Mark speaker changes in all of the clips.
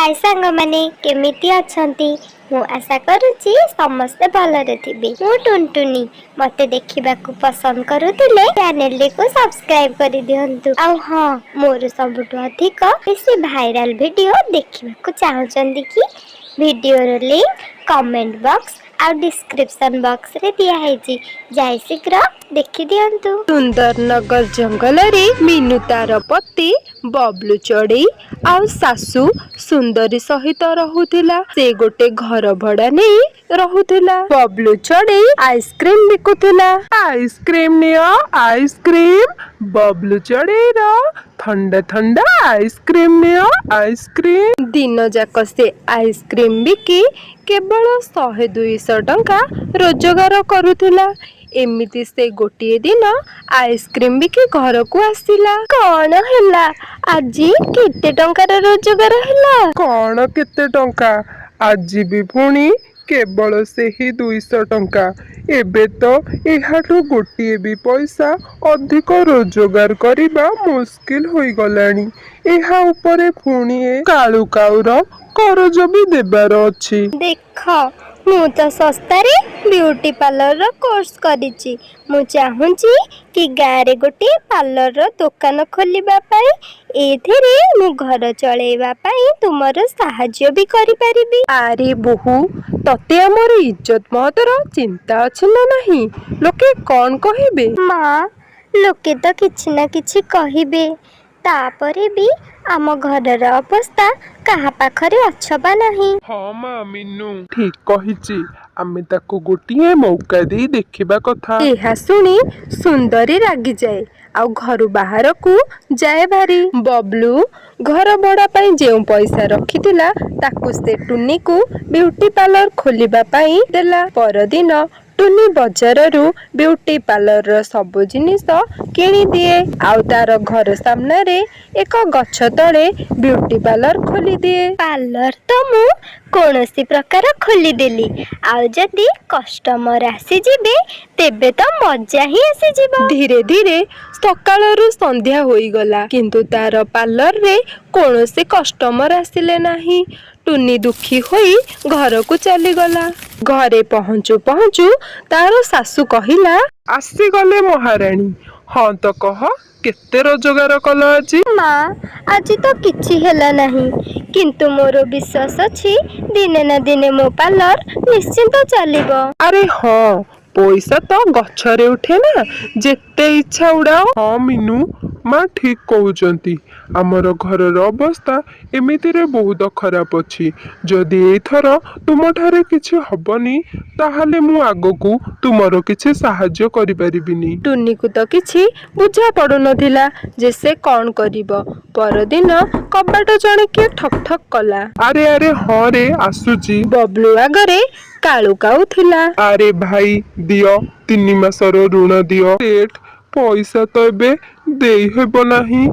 Speaker 1: हाय सांग माने केमिति अछंती मु आशा करूची समस्ते भलरे थिबे। मु टुनटुनी मते देखिबाकू पसंद करूतिले चैनल को सब्सक्राइब करि दियंतु। आ हां मोर सबटु अधिक बेसी भाइरल वीडियो देखिबाकू चाहउचंदी कि वीडियो रो लिंक कमेंट बॉक्स आ डिस्क्रिप्शन बॉक्स रे दिया हेची जाय शीघ्र देखि दियंतु।
Speaker 2: सुंदर नगर जंगल रे मीनू तार पति बबलू चढ़ई आ सासू सुंदरी सहित रहुथिला। से गोटे घर भड़ा नहीं रहुथिला। बबलू चढ़ई आइसक्रीम बिकुथिला।
Speaker 3: आइसक्रीम नियो आइसक्रीम बबलू चढ़ई रो ठंडा ठंडा आइसक्रीम नियो आइसक्रीम।
Speaker 2: दिन जाक से आइसक्रीम बिकी केवल 100-200 टंका रोजगार करुथिला। एमिति से गोटे दिन आइसक्रीम बिकी घर को आसिला। कौन हैला आजी केते टंकार रोजगार हैला?
Speaker 3: कौन केते टंका आज भी पुणी केवल से ही 200 टंका। एबे तो एहाठू गोटे भी पैसा अधिक रोजगार करिबा मुश्किल होई गलानी। एहा उपरे पुणी कालू काउर करज भी देबार अछि।
Speaker 1: देख मु तो सस्तारे ब्यूटी पार्लर रो कोर्स करिची। मु चाहूची कि गारे गोटे पार्लर रो दुकान खोलिबा पाई एथिरे मु घर चलेबा पाई तुमर सहाय्य भी करि परिबी।
Speaker 2: आरे बहु तते हमर इज्जत महतर चिंता अछि ना नहीं? लोके कौन कहिबे?
Speaker 1: माँ लोके तो किछि ना किछि कहिबे तापरे भी आम घर अवस्था कहा पाखरे अछबा नहीं।
Speaker 3: हाँ माँ मीनू ठीक कहिची आमे ताको गोटिए मौका दे देखिबा कथा।
Speaker 2: एहा सुनी सुंदरी रागी जाए आउ घर बाहर को जाए भारी। बबलू घर भड़ा पाई जेउ पैसा रखिथिला ताकू से टुनी को ब्यूटी पार्लर खोलिबा पाई देला। परदिन टुनी बजार रु ब्यूटी पार्लर रो सब जिनिस किणी दिए आउ तार घर सामने रे एक गछ तले ब्यूटी पार्लर खोली दिए।
Speaker 1: पार्लर तो मु कोनोसी प्रकार खोली देली आउ जदी कस्टमर आसी जिबे तेबे तो मजा ही आसी जिवो।
Speaker 2: धीरे धीरे सकाळरु संध्या होई गला किंतु तार पार्लर रे कोनोसी कस्टमर आसिले नाही। टुनी दुखी होई घर को चली गला। घरे पहुंचू पहुंचू तार सासू कहिला
Speaker 3: आसी गले महारानी। हाँ तो कह केते रोजगार कल आजी?
Speaker 1: माँ आज तो किछि हेला नहीं किंतु मोर विश्वास अछि दिने ना दिने मो पार्लर निश्चिंत चलिबो।
Speaker 3: अरे हाँ पैसा तो गछरे उठे ना जेते इच्छा उड़ाओ। हाँ मीनू माँ ठीक कहउचंती आमर घरर अवस्था एमिति रे बहुत खराब अछि। जदि एथर तुम ठारे किछि हबनी ताहाले मु आगकू तुमरो किछि सहाय्य करि परिबिनी।
Speaker 2: टुनी को तो किछि बुझा पड़ु नथिला जे से कौन करिवो। परदिन कबाट जणे के ठक ठक कला।
Speaker 3: अरे अरे हाँ रे आसुची।
Speaker 2: बबलू आगरे कालू काऊ थिला।
Speaker 3: अरे भाई दियो 3 मासर ऋण दियो। सेठ पैसा तो एबे देई हेबो नाही।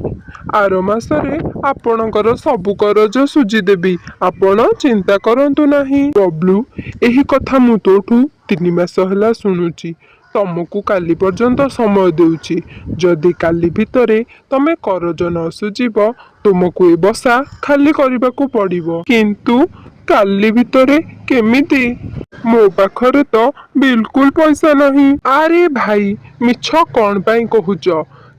Speaker 3: आर मासरे आपणकर सबु करज सुझी देबी आपण चिंता करंतु नाही। बबलू एही कथा मु तोठू 3 मास हला सुनुची। तुमको काली पर्यंत समय देउची। जदि काली भितरे तमे करज न सुझीबो तुमको ए बसा खाली करबाकू पड़िबो। किंतु काली भितरे केमिति? मो पाखरे तो बिल्कुल पैसा नहीं। अरे भाई मिछ कौन पाई कहूच?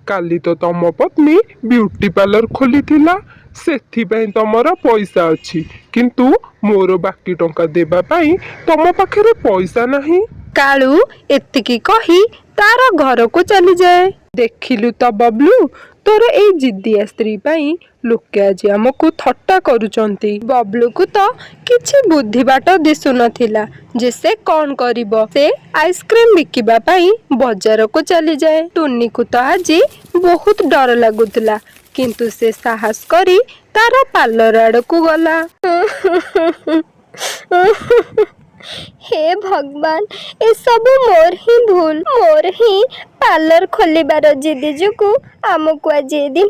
Speaker 3: काली तो तम पत्नी ब्यूटी पार्लर खोली थिला सेथि पाई तमरा पैसा अछि किंतु मोर बाकी टंका देबा पाई तम पाखरे पैसा नहीं।
Speaker 2: कालू एतिकी कही तार घर को चली जाए। देखिलु तो बबलू तोर ए जिद्दिया स्त्री पाई लोके आज हमको थट्टा करूचंती। बबलू को तो किछि बुद्धि बाट दिसु नथिला जे से कौन करिवो। से आइसक्रीम बिकिबा पाई बाजार को चली जाए। टुनी को तो आज बहुत डर लागुतला किंतु से साहस करी तार पार्लर आड़ को गला।
Speaker 1: हे भगवान ए सब मोर ही भूल मोर ही पार्लर खोलिबार जिद जुकु आमको आज दिन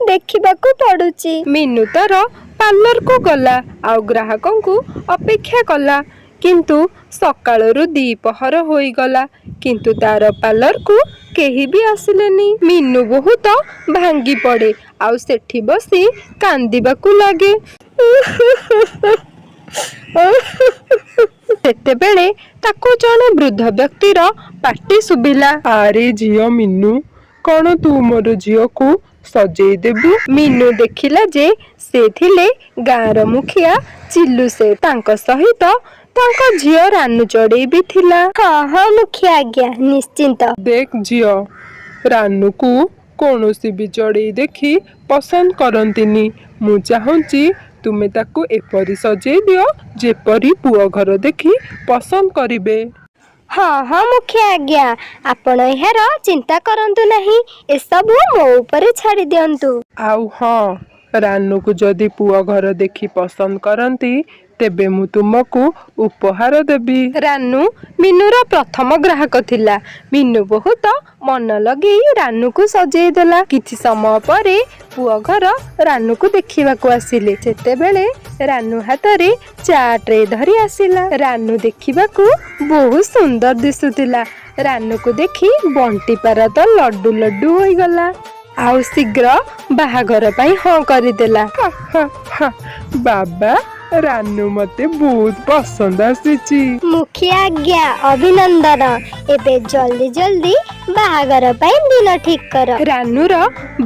Speaker 1: देखिबाकू पड़ुची।
Speaker 2: मीनू तार पार्लर को गला आउ ग्राहकों को अपेक्षा कला किंतु सकाळरू 2 पहर होई गला किंतु तार पार्लर को केही भी आसिलेनी। मीनू बहुत भांगी पड़े आउ सेठी बसी कांदिबाकू लागे। ସେତେବେଳେ ତାକୁ ଜଣେ ବୃଦ୍ଧ ବ୍ୟକ୍ତିର ପାଟି ଶୁଭିଲା।
Speaker 3: ଆରେ ଝିଅ ମିନୁ, କଣ ତୁ ମୋର ଝିଅକୁ ସଜେଇ ଦେବୁ?
Speaker 2: ମିନୁ ଦେଖିଲା ଯେ ସେ ଥିଲେ ଗାଁର ମୁଖିଆ ଚିଲୁ ସେଠ। ତାଙ୍କ ସହିତ ତାଙ୍କ ଝିଅ ରାନୁ ଚଢ଼େଇ ବି ଥିଲା।
Speaker 1: ହଁ ହଁ ମୁଖିଆ ଆଜ୍ଞା, ନିଶ୍ଚିନ୍ତ।
Speaker 3: ଦେଖ ଝିଅ, ରାନୁକୁ କୌଣସି ବି ଚଢ଼େଇ ଦେଖି ପସନ୍ଦ କରନ୍ତିନି। ମୁଁ ଚାହୁଁଛି ତୁମେ ତାକୁ ଏପରି ସଜେଇ ଦିଅ ଯେପରି ପୁଅ ଘର ଦେଖି ପସନ୍ଦ କରିବେ।
Speaker 1: ହଁ ହଁ ମୁଖିଆ ଆଜ୍ଞା, ଆପଣ ଏହାର ଚିନ୍ତା କରନ୍ତୁ ନାହିଁ, ଏସବୁ ମୋ ଉପରେ ଛାଡ଼ି ଦିଅନ୍ତୁ।
Speaker 3: ଆଉ ହଁ, ରାନୁକୁ ଯଦି ପୁଅ ଘର ଦେଖି ପସନ୍ଦ କରନ୍ତି ତେବେ ମୁଁ ତୁମକୁ ଉପହାର ଦେବି।
Speaker 2: ରାନୁ ମିନୁର ପ୍ରଥମ ଗ୍ରାହକ ଥିଲା। ମିନୁ ବହୁତ ମନ ଲଗେଇ ରାନୁକୁ ସଜେଇ ଦେଲା। କିଛି ସମୟ ପରେ ପୁଅ ଘର ରାନୁକୁ ଦେଖିବାକୁ ଆସିଲେ। ସେତେବେଳେ ରାନୁ ହାତରେ ଚା ଟ୍ରେ ଧରି ଆସିଲା। ରାନୁ ଦେଖିବାକୁ ବହୁତ ସୁନ୍ଦର ଦିଶୁଥିଲା। ରାନୁକୁ ଦେଖି ବଣ୍ଟି ପାରା ତ ଲଡୁ ଲଡୁ ହୋଇଗଲା। ଆଉ ଶୀଘ୍ର ବାହାଘର ପାଇଁ ହଁ କରିଦେଲା।
Speaker 3: ବାବା, ରାନୁ ମତେ ବହୁତ ପସନ୍ଦ ଆସିଛି।
Speaker 1: ମୁଖିଆ ଆଜ୍ଞା ଅଭିନନ୍ଦନ। ଏବେ ଜଲ୍ଦି ଜଲ୍ଦି ବାହାଘର ପାଇଁ ଦିନ ଠିକ କର।
Speaker 2: ରାନୁର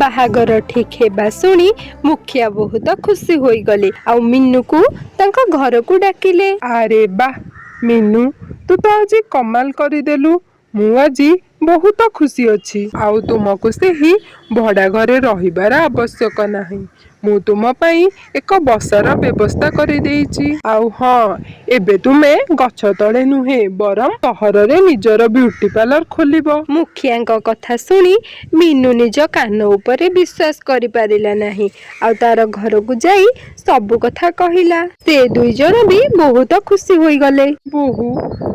Speaker 2: ବାହାଘର ଠିକ ହେବା ଶୁଣି ମୁଖିଆ ବହୁତ ଖୁସି ହୋଇଗଲେ। ଆଉ ମିନୁକୁ ତାଙ୍କ ଘରକୁ ଡାକିଲେ।
Speaker 3: ଆରେ ବା ମିନୁ, ତୁ ତ ଆଜି କମାଲ କରିଦେଲୁ। ମୁଁ ଆଜି ବହୁତ ଖୁସି ଅଛି। ଆଉ ତୁମକୁ ସେହି ଭଡ଼ା ଘରେ ରହିବାର ଆବଶ୍ୟକ ନାହିଁ। ମୁଁ ତୁମ ପାଇଁ ଏକ ବସାର ବ୍ୟବସ୍ଥା କରିଦେଇଛି। ଆଉ ହଁ, ଏବେ ତୁମେ ଗଛ ତଳେ ନୁହେଁ ବରଂ ସହରରେ ନିଜର ବିୟୁଟି ପାର୍ଲର ଖୋଲିବ।
Speaker 2: ମୁଖିଆଙ୍କ କଥା ଶୁଣି ମିନୁ ନିଜ କାନ ଉପରେ ବିଶ୍ୱାସ କରିପାରିଲା ନାହିଁ। ଆଉ ତାର ଘରକୁ ଯାଇ ସବୁ କଥା କହିଲା। ସେ ଦୁଇ ଜଣ ବି ବହୁତ ଖୁସି ହୋଇଗଲେ।
Speaker 3: ବୋହୂ,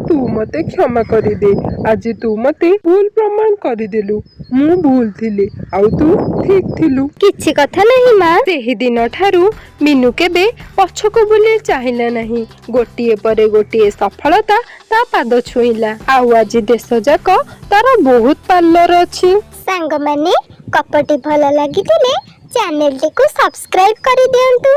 Speaker 3: ତୁ ମତେ କ୍ଷମା କରିଦେ। ଆଜି ତୁ ମତେ ଭୁଲ ପ୍ରମାଣ କରିଦେଲୁ। ମୁଁ ଭୁଲ ଥିଲି ଆଉ ତୁ ଠିକ ଥିଲୁ।
Speaker 1: କିଛି କଥା ନାହିଁ ମା।
Speaker 2: ସେହିଦିନ ଠାରୁ ମିନୁ କେବେ ପଛକୁ ବୁଲି ଚାହିଁଲା ନାହିଁ। ଗୋଟିଏ ପରେ ଗୋଟିଏ ସଫଳତା ତା ପାଦ ଛୁଇଁଲା। ଆଉ ଆଜି ଦେଶ ଯାକ ତାର ବହୁତ ପାର୍ଲର ଅଛି।
Speaker 1: ସାଙ୍ଗମାନେ, ଗପଟି ଭଲ ଲାଗିଥିଲେ ଚ୍ୟାନେଲଟିକୁ ସବସ୍କ୍ରାଇବ କରିଦିଅନ୍ତୁ।